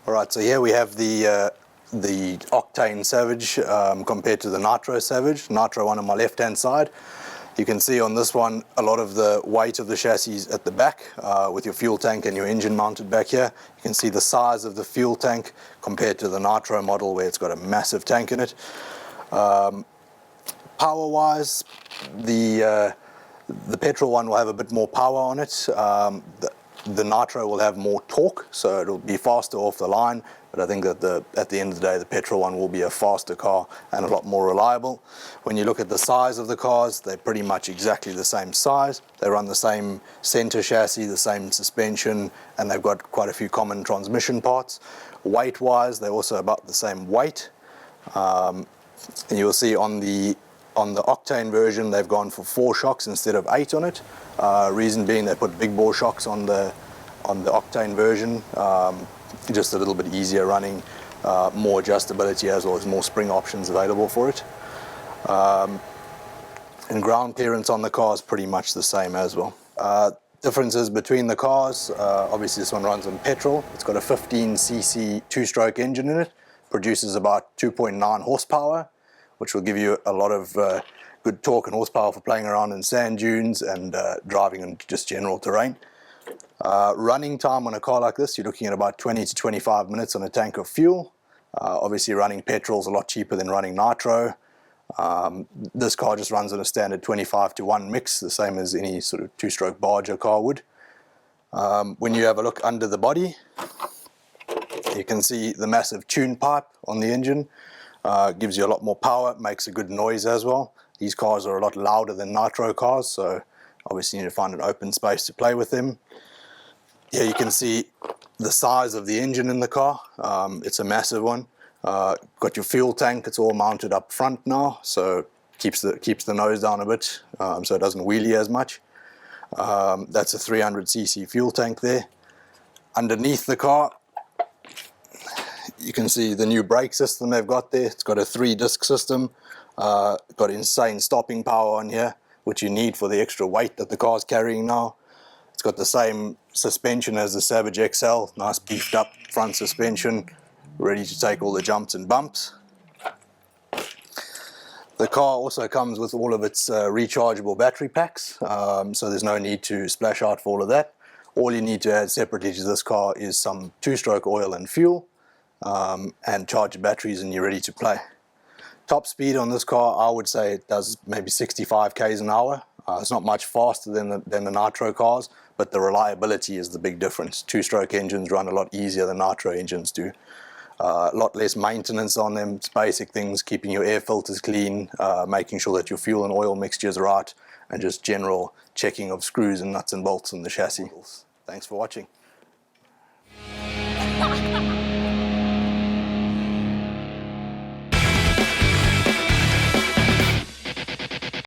Alright, so here we have the Octane Savage compared to the Nitro Savage. Nitro one on my left hand side. You can see on this one a lot of the weight of the chassis is at the back with your fuel tank and your engine mounted back here. You can see the size of the fuel tank compared to the Nitro model where it's got a massive tank in it. Power wise, the petrol one will have a bit more power on it. The Nitro will have more torque, so it'll be faster off the line, but I think that at the end of the day the petrol one will be a faster car and a lot more reliable. When you look at the size of the cars, they're pretty much exactly the same size. They run the same center chassis, the same suspension, and they've got quite a few common transmission parts. Weight wise, they're also about the same weight. And you'll see on the Octane version they've gone for 4 shocks instead of 8 on it. Reason being they put big bore shocks on the Octane version, just a little bit easier running, more adjustability as well as more spring options available for it. And ground clearance on the car is pretty much the same as well. Differences between the cars, obviously this one runs on petrol. It's got a 15cc 2-stroke engine in it, produces about 2.9 horsepower, which will give you a lot of good torque and horsepower for playing around in sand dunes and driving in just general terrain. Running time on a car like this, you're looking at about 20 to 25 minutes on a tank of fuel. Obviously running petrol is a lot cheaper than running nitro. This car just runs on a standard 25:1 mix, the same as any sort of 2-stroke barger car would. When you have a look under the body, you can see the massive tune pipe on the engine. Gives you a lot more power, makes a good noise as well. These cars are a lot louder than nitro cars, so obviously you need to find an open space to play with them. Here you can see the size of the engine in the car. It's a massive one. Got your fuel tank, it's all mounted up front now, so keeps the nose down a bit, so it doesn't wheelie as much. That's a 300cc fuel tank there. Underneath the car, you can see the new brake system they've got there. It's got a 3-disc system, got insane stopping power on here, which you need for the extra weight that the car's carrying now. It's got the same suspension as the Savage XL, nice beefed up front suspension, ready to take all the jumps and bumps. The car also comes with all of its rechargeable battery packs, so there's no need to splash out for all of that. All you need to add separately to this car is some 2-stroke oil and fuel, and charge your batteries and you're ready to play. Top speed on this car, I would say it does maybe 65 k's an hour. It's not much faster than the nitro cars, but the reliability is the big difference. 2-stroke engines run a lot easier than nitro engines do. A lot less maintenance on them. It's basic things, keeping your air filters clean, making sure that your fuel and oil mixture is right, and just general checking of screws and nuts and bolts on the chassis. Thanks for watching.